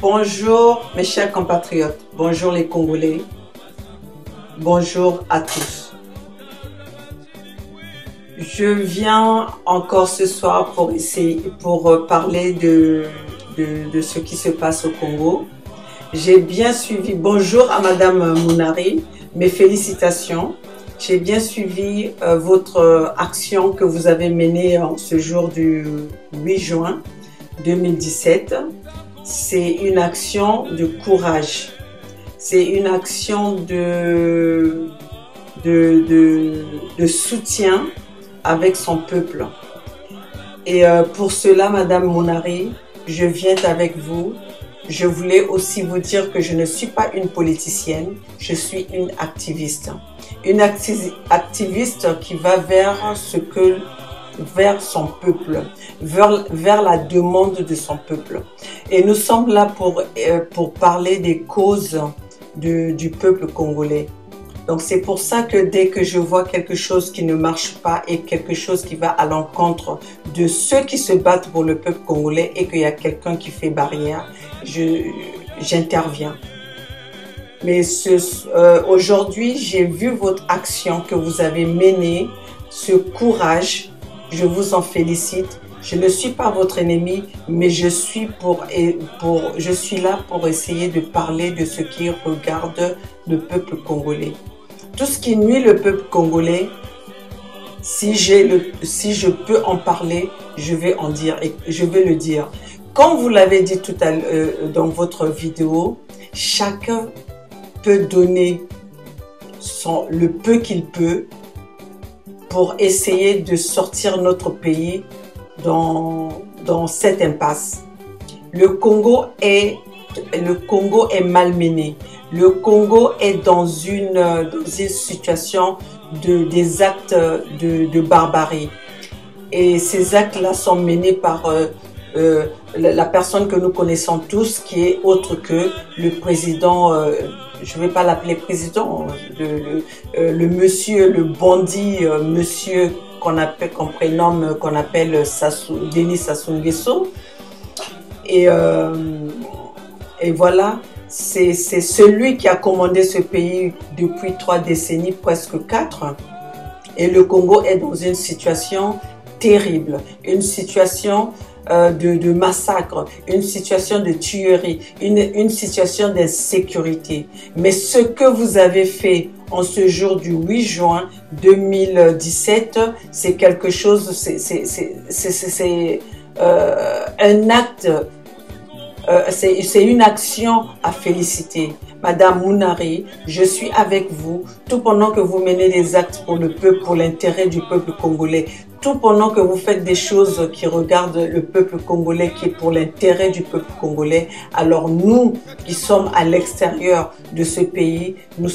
Bonjour mes chers compatriotes, bonjour les Congolais, bonjour à tous. Je viens encore ce soir pour parler de ce qui se passe au Congo. J'ai bien suivi, bonjour à Madame Mounari, mes félicitations. J'ai bien suivi votre action que vous avez menée en ce jour du 8 juin 2017. C'est une action de courage. C'est une action de soutien avec son peuple. Et pour cela, Madame Mounari, je viens avec vous. Je voulais aussi vous dire que je ne suis pas une politicienne, je suis une activiste. Une activiste qui va vers son peuple, vers la demande de son peuple. Et nous sommes là pour parler des causes du peuple congolais. Donc c'est pour ça que dès que je vois quelque chose qui ne marche pas et quelque chose qui va à l'encontre de ceux qui se battent pour le peuple congolais et qu'il y a quelqu'un qui fait barrière, j'interviens. Mais aujourd'hui, j'ai vu votre action que vous avez menée, ce courage, je vous en félicite. Je ne suis pas votre ennemi, mais je suis là pour essayer de parler de ce qui regarde le peuple congolais. Tout ce qui nuit le peuple congolais, si je peux en parler, je vais en dire et je vais le dire. Comme vous l'avez dit tout à l'heure dans votre vidéo, chacun peut donner le peu qu'il peut pour essayer de sortir notre pays dans cette impasse. Le Congo est malmené. Le Congo est dans une situation des actes de barbarie. Et ces actes-là sont menés par la personne que nous connaissons tous, qui est autre que le président, je ne vais pas l'appeler président, le monsieur, le bandit, monsieur qu'on prénomme, qu'on appelle Denis Sassou Nguesso. Et voilà, c'est celui qui a commandé ce pays depuis 3 décennies, presque 4. Et le Congo est dans une situation terrible, une situation de massacre, une situation de tuerie, une situation d'insécurité. Mais ce que vous avez fait en ce jour du 8 juin 2017, c'est quelque chose, c'est un acte, c'est une action à féliciter. Madame Mounari, je suis avec vous, tout pendant que vous menez des actes pour le peuple, pour l'intérêt du peuple congolais, tout pendant que vous faites des choses qui regardent le peuple congolais, qui est pour l'intérêt du peuple congolais. Alors nous, qui sommes à l'extérieur de ce pays, nous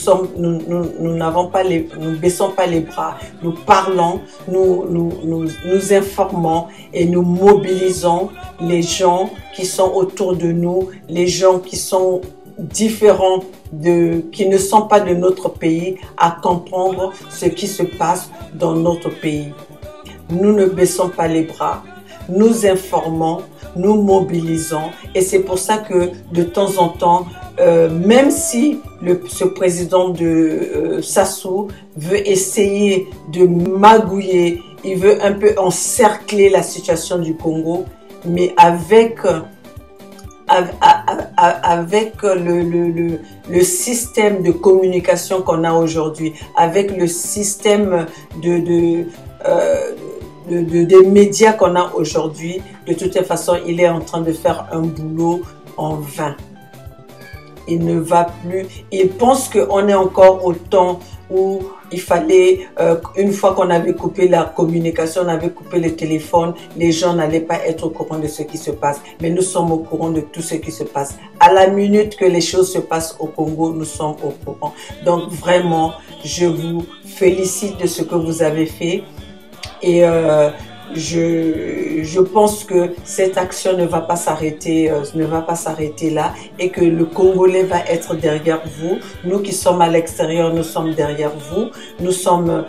baissons pas les bras, nous parlons, nous informons et nous mobilisons les gens qui sont autour de nous, les gens qui sont différents, qui ne sont pas de notre pays, à comprendre ce qui se passe dans notre pays. Nous ne baissons pas les bras, nous informons, nous mobilisons, et c'est pour ça que de temps en temps, même si ce président de Sassou veut essayer de magouiller, il veut un peu encercler la situation du Congo, mais avec le système de communication qu'on a aujourd'hui, avec le système des médias qu'on a aujourd'hui, de toute façon, il est en train de faire un boulot en vain. Il ne va plus, il pense qu'on est encore au temps où il fallait, une fois qu'on avait coupé la communication, on avait coupé le téléphone, les gens n'allaient pas être au courant de ce qui se passe. Mais nous sommes au courant de tout ce qui se passe. À la minute que les choses se passent au Congo, nous sommes au courant. Donc vraiment, je vous félicite de ce que vous avez fait. Et je pense que cette action ne va pas s'arrêter là et que le Congolais va être derrière vous. Nous qui sommes à l'extérieur, nous sommes derrière vous. Nous sommes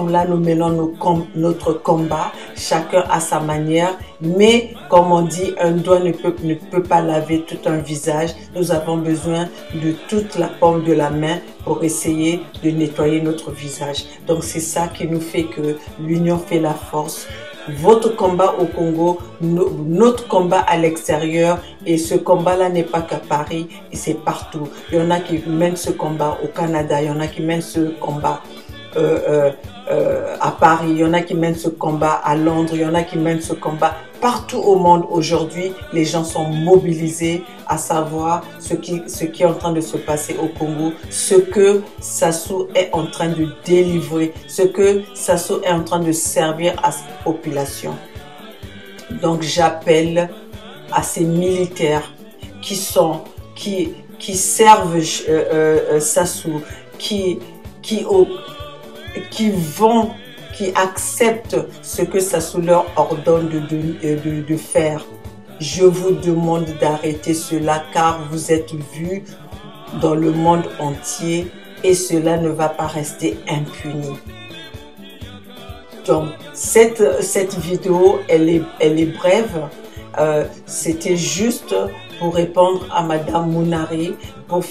là, nous menons notre combat, chacun à sa manière. Mais comme on dit, un doigt ne peut pas laver tout un visage. Nous avons besoin de toute la paume de la main pour essayer de nettoyer notre visage. Donc c'est ça qui nous fait que l'union fait la force. Votre combat au Congo, notre combat à l'extérieur, et ce combat-là n'est pas qu'à Paris, et c'est partout. Il y en a qui mènent ce combat au Canada, il y en a qui mènent ce combat à Paris, il y en a qui mènent ce combat à Londres, il y en a qui mènent ce combat partout au monde. Aujourd'hui, les gens sont mobilisés à savoir ce qui est en train de se passer au Congo, ce que Sassou est en train de délivrer, ce que Sassou est en train de servir à sa population. Donc j'appelle à ces militaires qui servent Sassou, qui acceptent ce que Sassou leur ordonne de faire. Je vous demande d'arrêter cela car vous êtes vus dans le monde entier et cela ne va pas rester impuni. Donc cette vidéo, elle est brève. C'était juste pour répondre à Madame Mounari, pour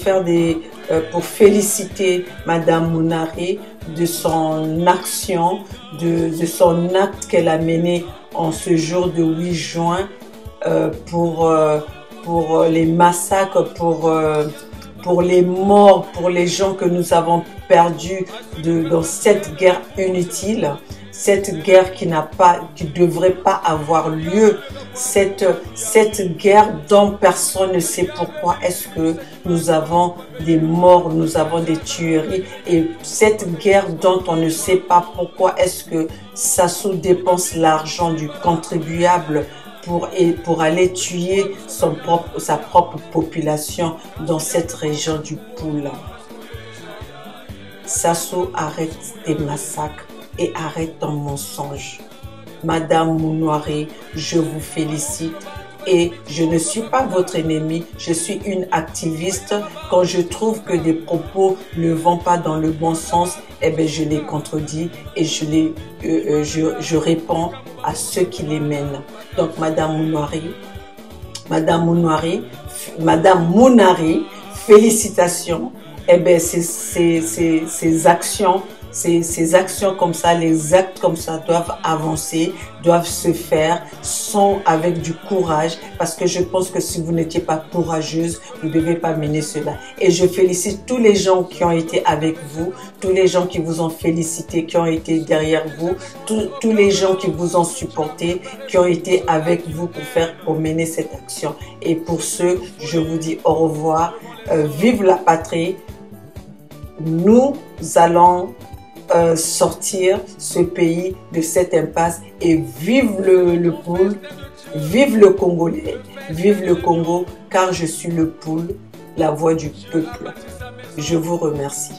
féliciter Madame Mounari de son action, de son acte qu'elle a mené en ce jour de 8 juin pour les massacres, pour les morts, pour les gens que nous avons perdus dans cette guerre inutile. Cette guerre qui devrait pas avoir lieu, cette guerre dont personne ne sait pourquoi est-ce que nous avons des morts, nous avons des tueries, et cette guerre dont on ne sait pas pourquoi est-ce que Sassou dépense l'argent du contribuable pour aller tuer sa propre population dans cette région du Poul. Sassou, arrête tes massacres et arrête ton mensonge. Madame Mounari, je vous félicite et je ne suis pas votre ennemi, je suis une activiste. Quand je trouve que des propos ne vont pas dans le bon sens, eh bien je les contredis et je réponds à ceux qui les mènent. Donc Madame Mounari, félicitations. Eh bien ces actions comme ça, les actes comme ça doivent avancer, doivent se faire, sont avec du courage, parce que je pense que si vous n'étiez pas courageuse, vous ne devez pas mener cela. Et je félicite tous les gens qui ont été avec vous, tous les gens qui vous ont félicité, qui ont été derrière vous, tous les gens qui vous ont supporté, qui ont été avec vous pour mener cette action. Et pour ceux, je vous dis au revoir, vive la patrie. Nous allons sortir ce pays de cette impasse et vive le Poul, vive le Congolais, vive le Congo, car je suis le Poul, la voix du peuple. Je vous remercie.